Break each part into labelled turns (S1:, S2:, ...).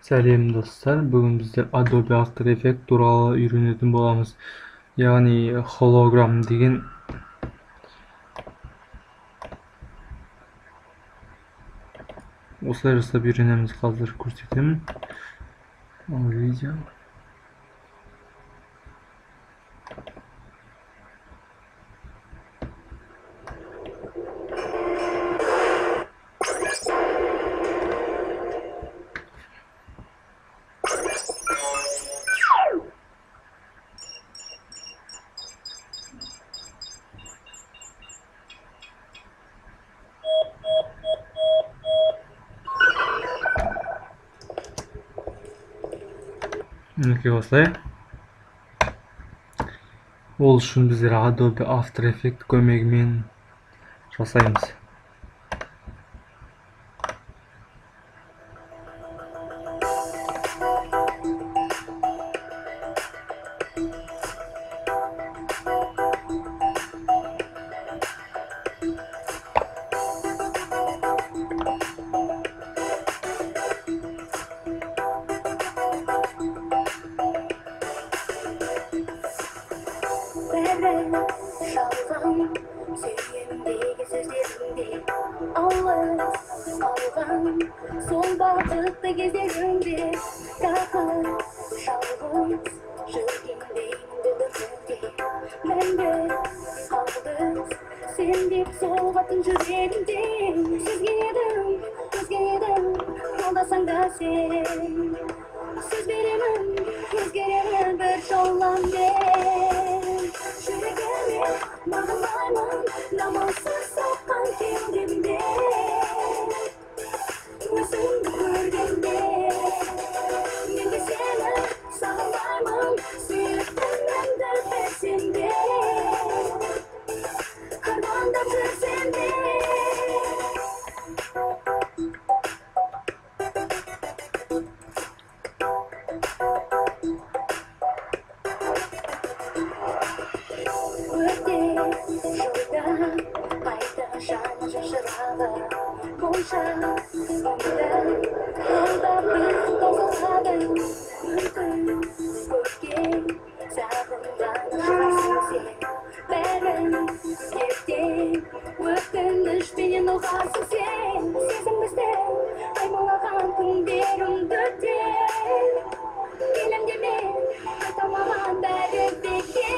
S1: Сәлем достар, бүгін біздер Adobe After Effects туралы үйренетін боламыз. Яғни hologram деген осылай жасап үйренеміз. Қазір көрсетемін. Видео. Мінекей осылай. Ол үшін біздер Adobe After Effects көмегімен жасаймыз.
S2: Şalgam, sevgimdeki sözlerimde Ağlar, salgam, sol batıkta gezerimde Kakar, şalgam, şırgimdeyim dılımde Ben de aldım, sen deyip sol batın yüreğimde Söz yedim, aldasan da sen Söz veremem, özgeremem bir şollam ben Şüregeme, mağlayman, namazsız sakkan kendimde Gözüm görgende, ben de seni sağlayman Sürükten de peşinde, karmanda peşinde Şana şaşırava Boşa Onda Onda bir tozaladım Mümkün Koşke Sabından Şansın Beren Sevdim Öpünüş benim o kalsın sen Sesimizde Aymoğlan kunderim dörtte Gelem deme Atamaman beri bekle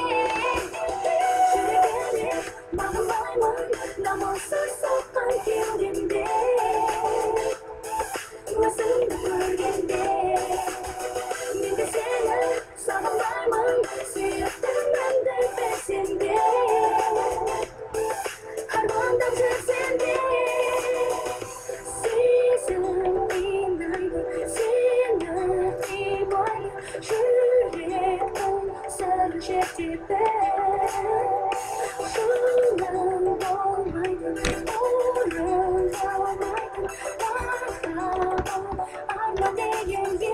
S2: Şüregeme Mağlayman Namazsız saklan kendimde Gözüm görgende Ben de seni sağlayman Sürüktüm ben de peşinde Harmanda peşinde Seni imayı Şürekten sarıcekti ben Şundan olmaydı Orun olmaydı Arma değildi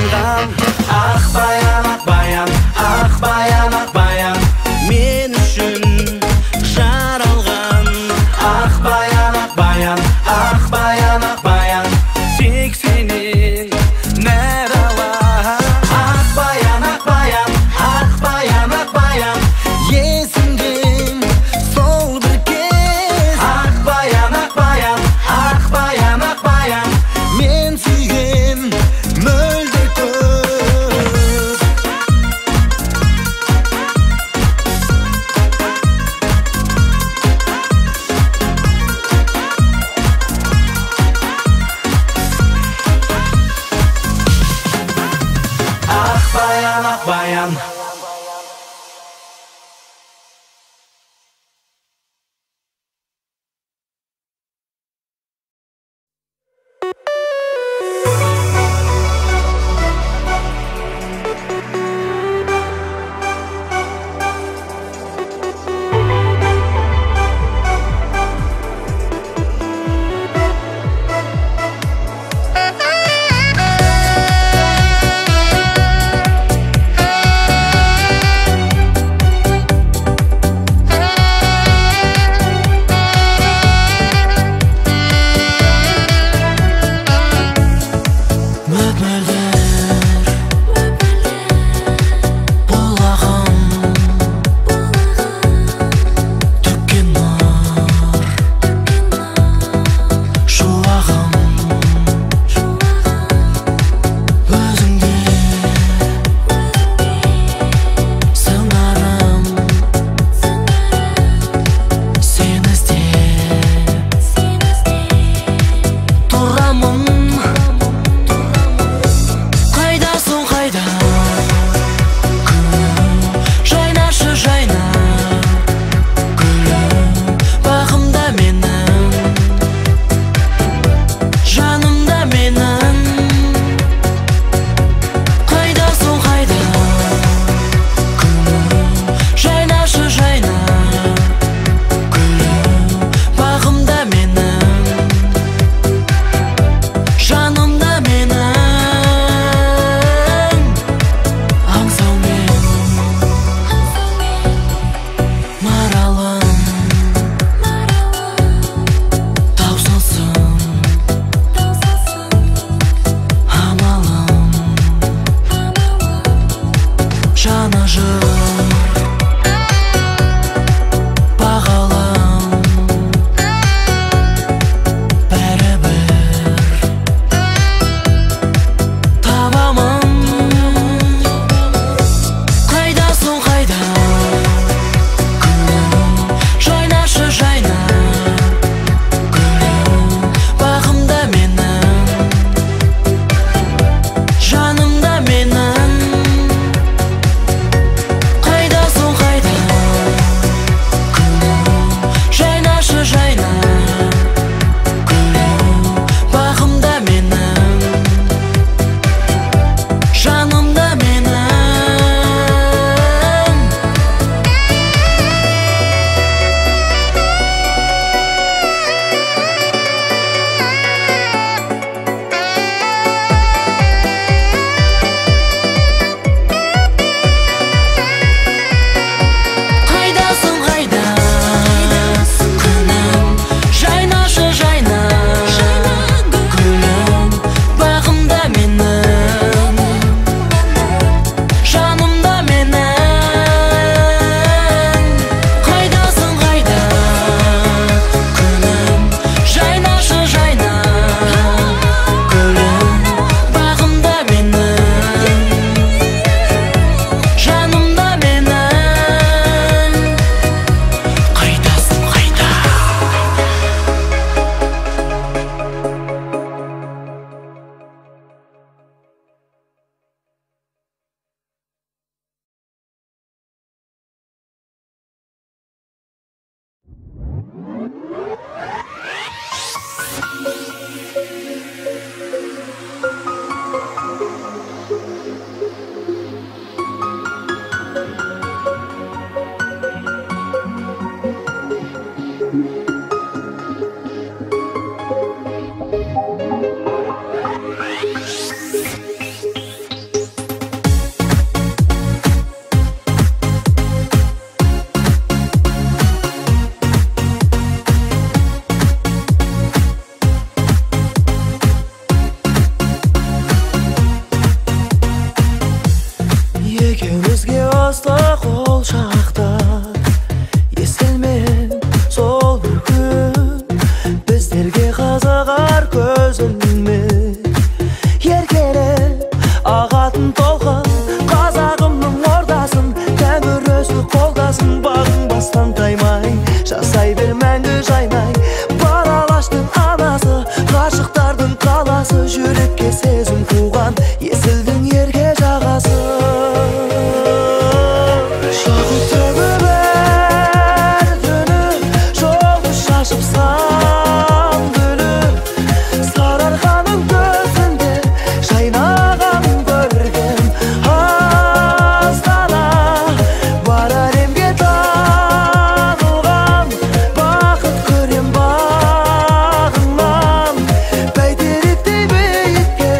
S3: oyangan. Ah bayan, ah bayan, ah bayan, ah bayan, men üçün jaralgan. Ah bayan, ah bayan, ah bayan, ah bayan, tek senin merhaba. Ah bayan, ah bayan, ah bayan, ah bayan, yesimdin sol bir kez. Ah bayan, ah bayan, ah bayan, ah bayan, men suygan mölder ko'z. Ah bayan, ah bayan.
S4: астық ол шақта естілмен сол бір күн біздерге қызығар көз ілмей еркелеп ағатын толқын қазағымның ордасын тәңір өзі қолдасын бағың бастан таймай жасай бер мәңгі жайнай бар алаштың анасы ғашықтардың қаласы жүрекке сезім туған есілдің ерке жағасы жақұт төгіп әр түні жолды шашып сан гүлі сарыарқаның төсінде жайнаған көркем астана бар әлемге танылған бақыт көрем бағыңнан бәйтеректей биікке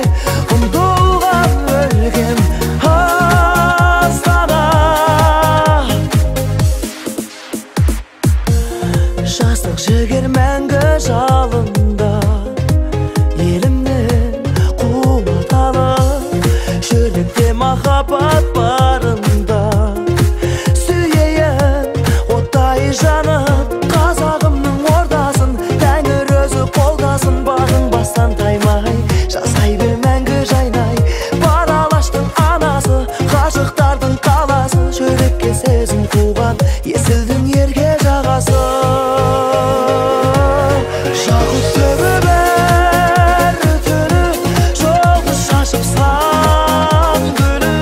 S4: ұмтылған өлкем астана жастық жігер мәңгі жалында елімнен қуаталы жүректе махаббат барында сүйейін оттай жанып қазағымның ордасын тәңір өзі қолдасын бағың бастан таймай жасай бер мәңгі жайнай бар алаштың анасы ғашықтардың қаласы жүрекке сезім туған есілдің ерке жағасы жақұт төгіп әр түні жолды шашып сан гүлі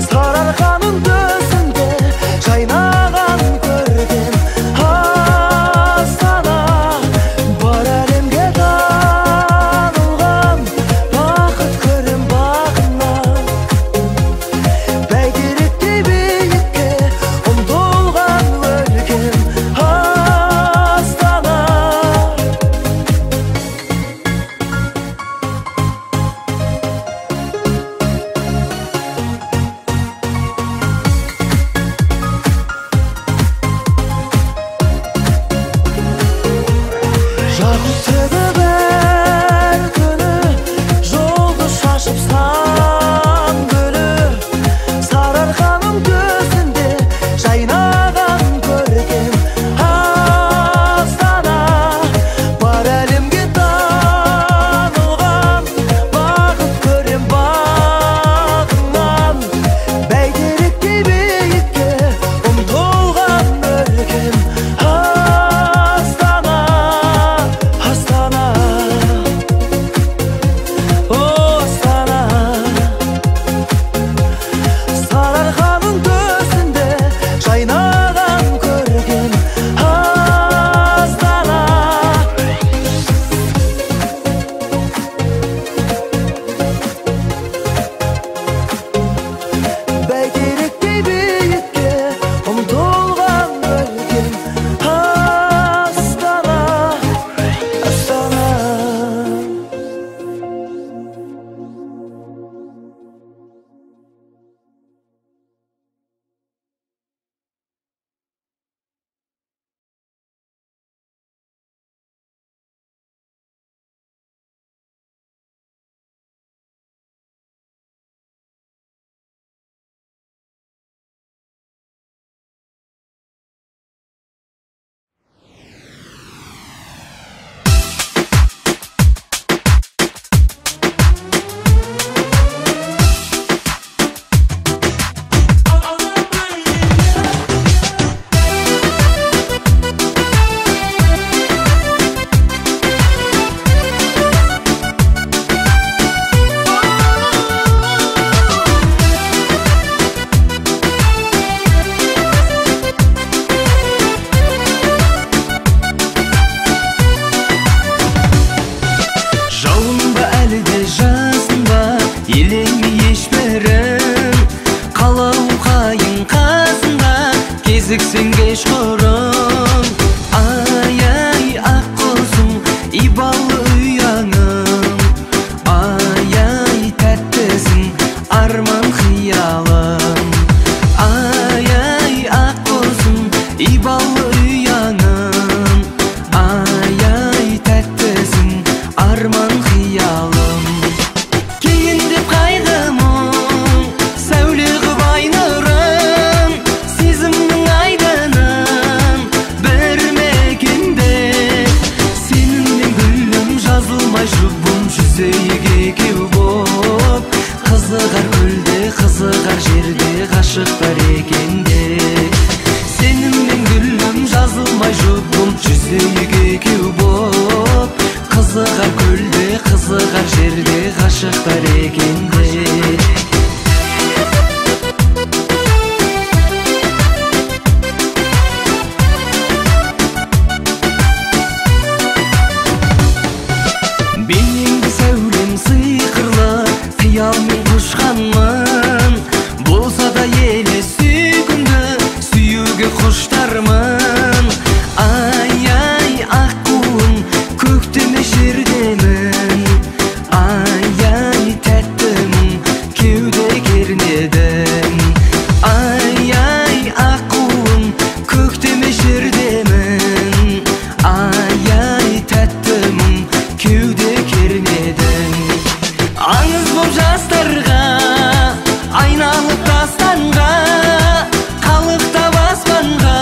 S4: сарыарқаның төсінде жайнаған көркем астана бар әлемге танылған бақыт көрем бағыңнан бәйтеректей биікке ұмтылған өлкем астана жақұт төгіп әр күні жолды шашып сан гүлі сарыарқаның төсінде жайнаған көркем астана бар әлемге танылған бақыт көрем бағыңнан бәйтеректей биікке ұмтылған өлкем астана астана о астана сарыарқаның төсінде жайнаған көркем астана бәйтеректей биікке ұмтылған өлкем астана астана жауын ба әлі де жазын ба елеме ешбірін қалау қайын қасында кезіксең кешқұрым ай ай ақ құсым ибалы ұяңым ай ай тәттісің арман қиялым ай ай ақ құсым ибалы ұяңым ай ай тәттісің арман қиялым кейін деп қайғымың сәуле қып ай нұрын жерде ғашықтар екенде. Сеніммен гүлім жазылмай жұбым жүзейік екеу боп, қызығар көлде қызығар жерде ғашықтар екенде. Бейнеңді сәулем сиқырлы қиялмен құшқанмын, болса да елес сүйкімді сүюге құштармын. Ай-ай аққуым көктеме жердемін, ай-ай тәттімін кеуде кернедің. Ай-ай аққуым көктеме жердемін, ай-ай тәттімін кеуде кернедің. Аңыз боп жастарға айналып тастанға, қалықтап аспанға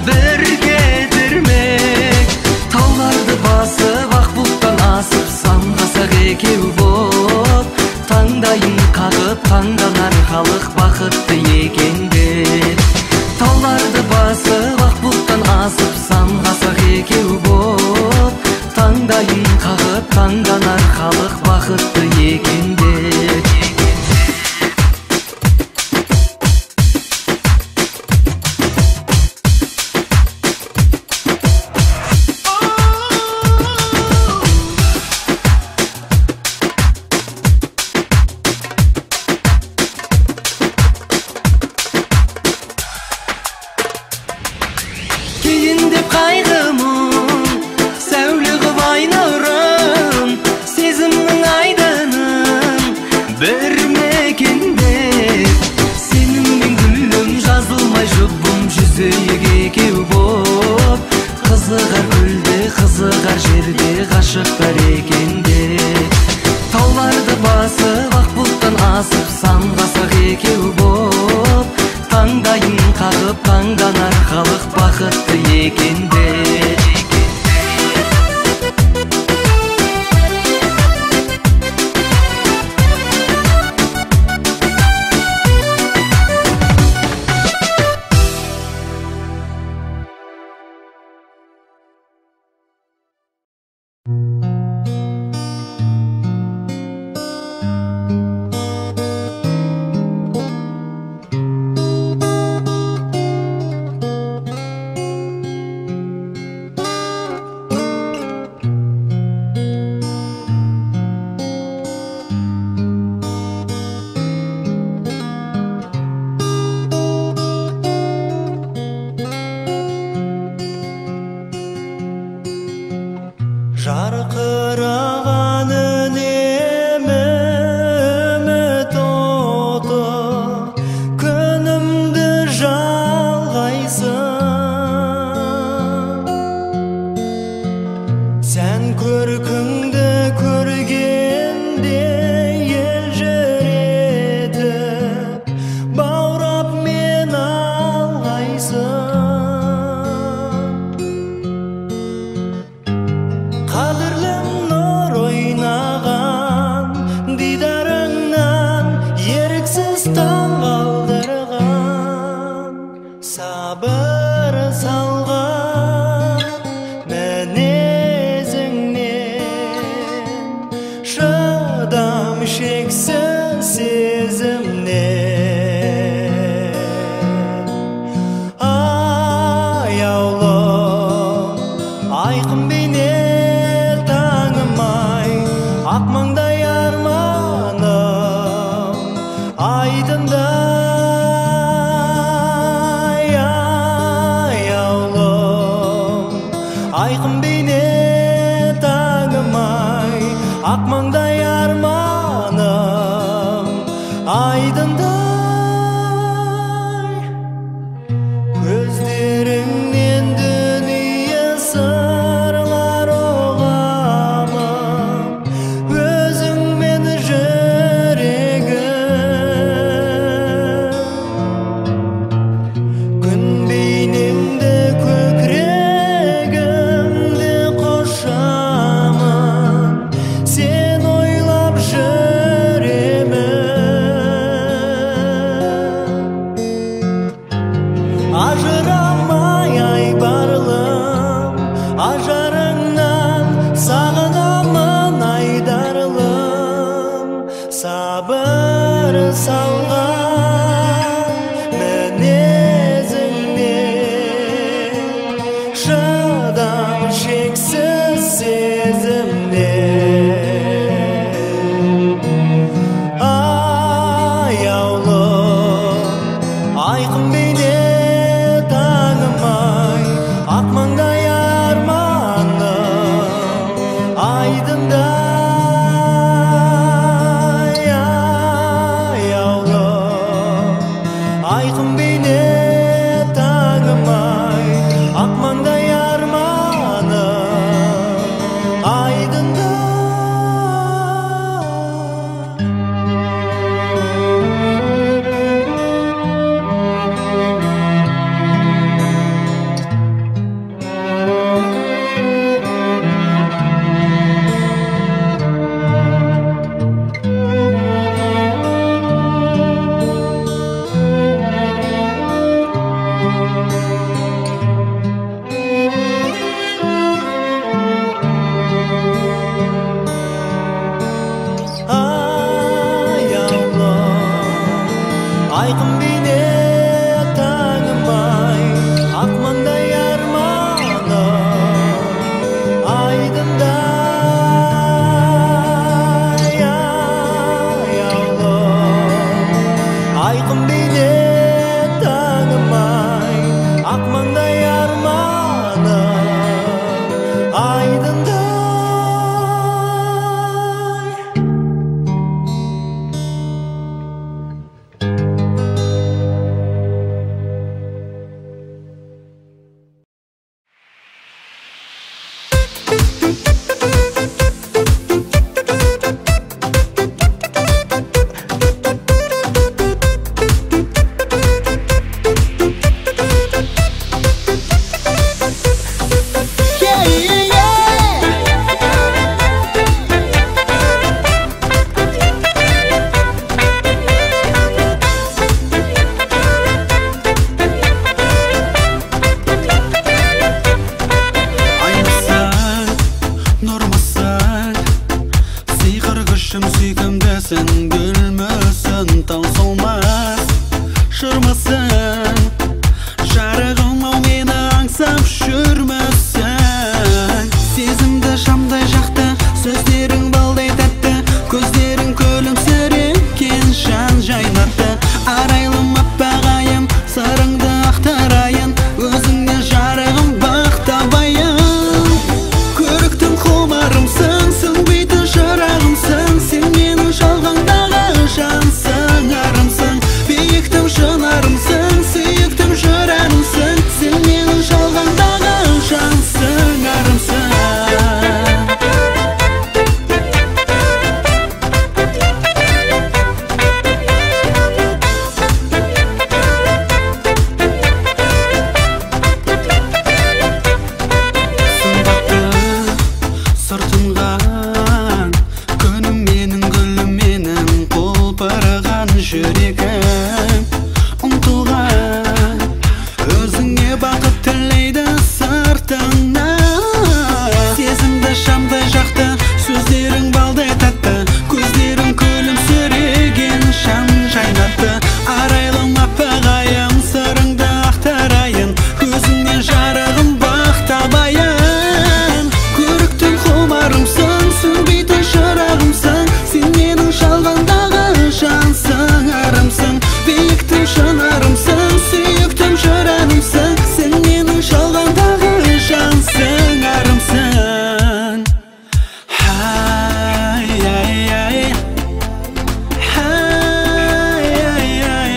S4: бір кетірмек. Тауларды басып ақ бұлттан асып самғасақ екеу боп, таңдайын қағып таңданар халық бақытты екенде. Тауларды басып ақ бұлттан асып самғасақ екеу боп, таңдайын қағып таңданар халық бақытты екенде. Кейін деп қайғымын сәуле қып айнұрым, сезімнің айдынын бір мекенде. Сеніммен гүлім жазылмай жұбым жүзейік екеу боп, қызығар көлде қызығар жерде ғашықтар екенде. Тауларды басып ақ бұлттан асып самғасақ екеу боп, таңдайын қағып таңданар халық бақытты екенде. Жарқыраған үнемі үміт оты, күнімді жалғайсың. Сән көркіңді көргенде елжіретіп, баурап мен алғайсың. Қадірлім нұр ойнаған дидарыңнан еріксіз таң қалдырған, сабыр салған мінезіңнен, шыдам шексіз сезімнен. Аяулым айқын бейнет таңымай, ақ маңдай арманым айдындай. Аяулым айқын бейнет таңымай, ақ маңдай арманым айдындай. Көздеріңнен дүние сырлар оғамын, өзіңмен жүрегім. Күн бейнеңді көкірегімді құшамын, сен ойлап жүремін.
S3: жүрегім ұмтылған өзіңе бақыт тілейді сыртыңнан сезімді шамдай жақты сөздерің балдай тәтті көздерің күлімсіреген шам жайнатты арайлым аппағайым сырыңды ақтарайын көзіңнен жарығым бақ табайын көріктім құмарымсың сөнбейтін шырағымсың сен менің жалғандағы жансың арымсың биіктің шынарымсың сүйіктім жыранымсың сен менің жалғандағы жансың арымсың хай ай ай хай ай ай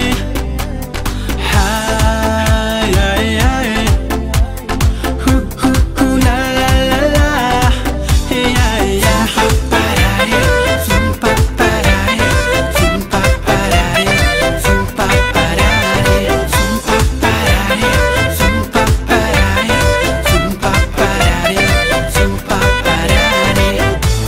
S3: хай ай ай ху ху ху ла ла ла ла ай ай ай парай фум па парай фум па парай фум па парай фум па парай фум па парай фум па парай фум па парай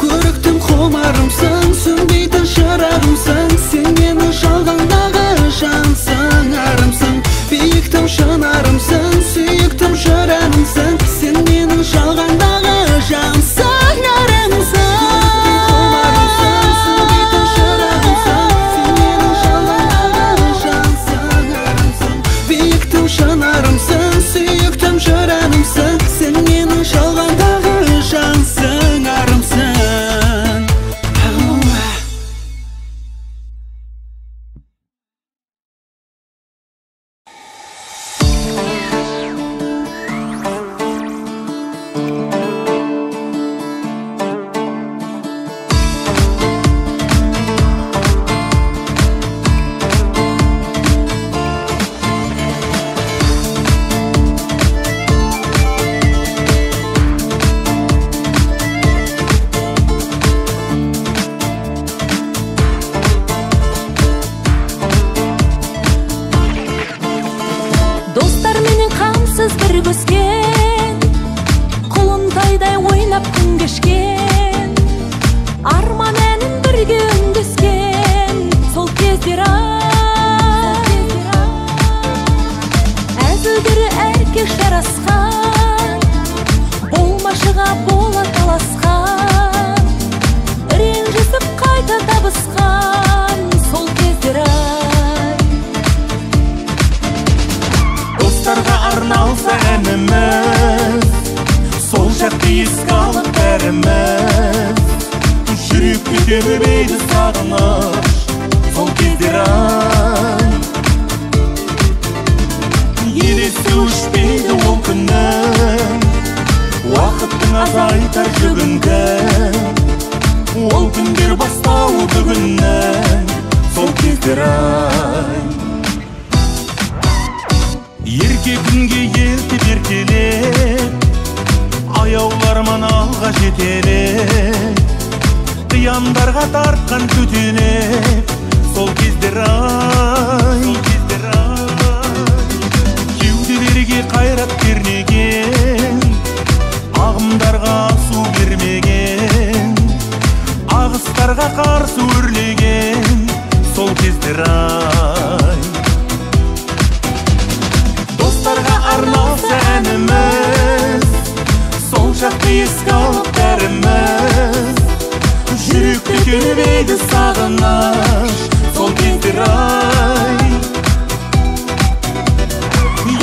S3: көріктім құмарымсың сөнбейтін шырағымсың сен менің жалғандағы жансың арымсың биіктім шынарымсың сүйіктім жыранымсың сен менің жалғандағы жансың арымсың сөнбейтін шырағымсың сен менің жалғандағы жансың арымсың биіктім шынарымсың сүйіктім жыранымсың сен менің жалғандағы жансың арымсың
S2: достар менен қамсыз бір көскен құлынтайдай ойнап күн кешкен арман әнін бірге үндескен сол кездер әзілдері әркеш жарасқан болмашыға бола таласқан ренжісіп қайта табысқан сол кездер
S3: достарға арналса әніміз сол шақты еске алып бәріміз жүрекке тербейді сағыныш сол кездер елесі өшпейді ол күннің уақыттың азайтар жүгінген ол күндер бастауы бүгіннен сол кездер ерке күнге ертіп еркелеп аяуларман алға жетелеп қияндарға тартқан төтелеп сол кездер кеуделерге қайрат кернеген ағымдарға су бермеген ағыстарға қарсы өрлеген сол кездер достарға арналса әніміз сол шақты еске алып бәріміз жүректі тербейді сағыныш сол кездер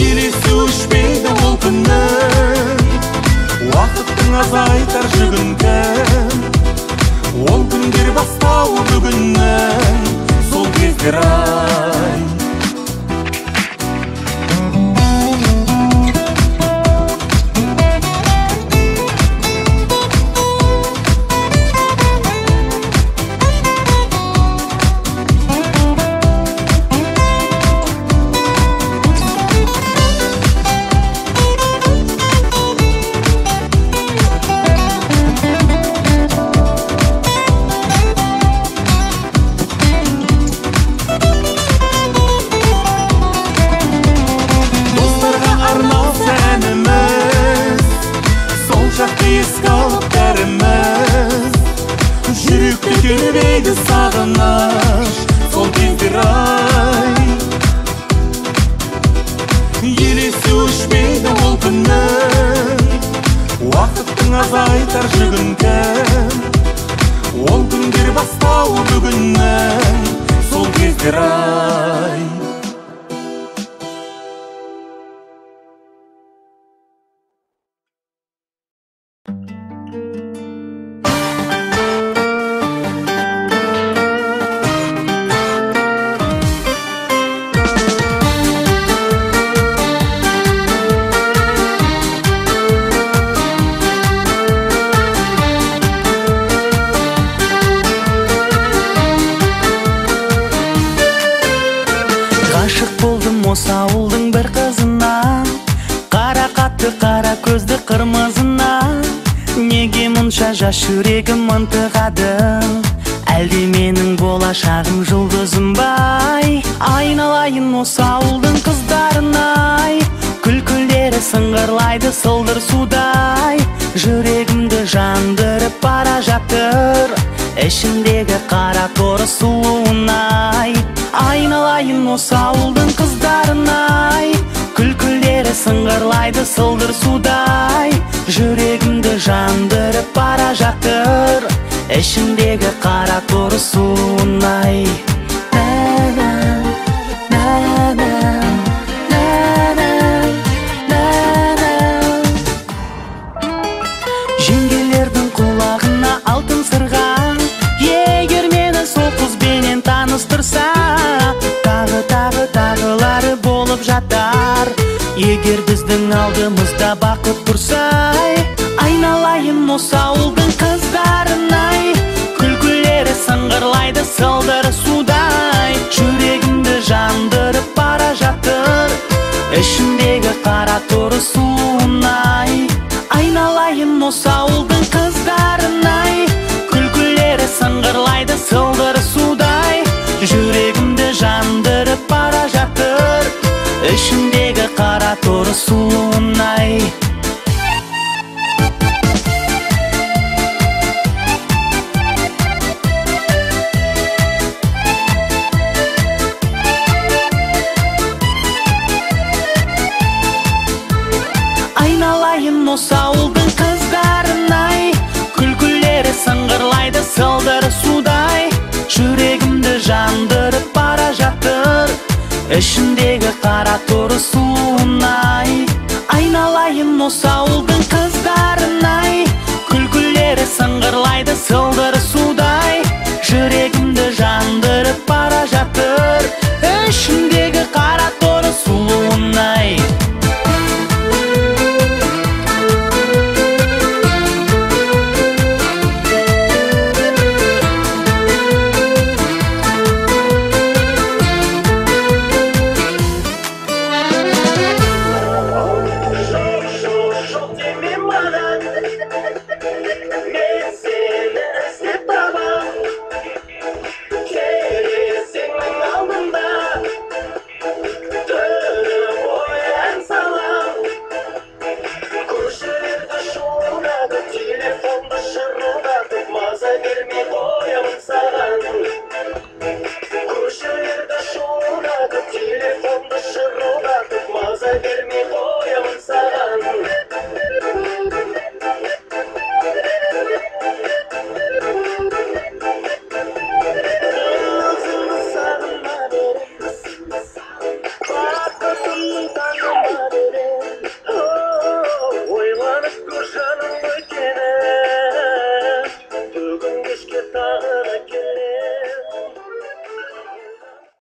S3: елесі өшпейді ол күннің уақыттың азайтар жүгінген ол күндер бастауы бүгіннен сол кездер
S4: Ашық болдым осы ауылдың бір қызына, қара қатты қара көзді қырмызына. Неге мұнша жас жүрегім ынтығады, әлде менің болашағым жұлдызым бай. Айналайын осы ауылдың қыздарынай, күлкілдері сыңғырлайды сылдыр судай. Жүрегімді жандырып бара жатыр, ішіндегі қара торы суынай. Айналайын осы ауылдың қыздарынай, күлкілдері сыңғырлайды сылдыр судай. Жүрегімді жандырып бара жатыр, ішіндегі қара торы суынай. Жеңгелердің құлағына алтын сырға, егер мені сол қызбенен таныстырса, тағылары болып жатар. Егер біздің алдымызда бақыт тұрса, айналайын осы ауылдың қыздарынай, күлкілері сыңғырлайды сылдыр судай. Жүрегімді жандырып бара жатыр, ішіндегі қара торы суынай. Айналайын осы ауылдың қыздарынай, күлкілері сыңғырлайды сылдыр судай. Жүрегімді жандырып бара жатыр, ішіндегі қара торы суынай. Айналайын осы ауылдың қыздарынай, күлкілері сыңғырлайды сылдыр судай. Жүрегімді жандырып бара жатыр, ішіндегі қара торы суынай. Айналайын осы ауылдың қыздарынай, күлкілері сыңғырлайды сылдыр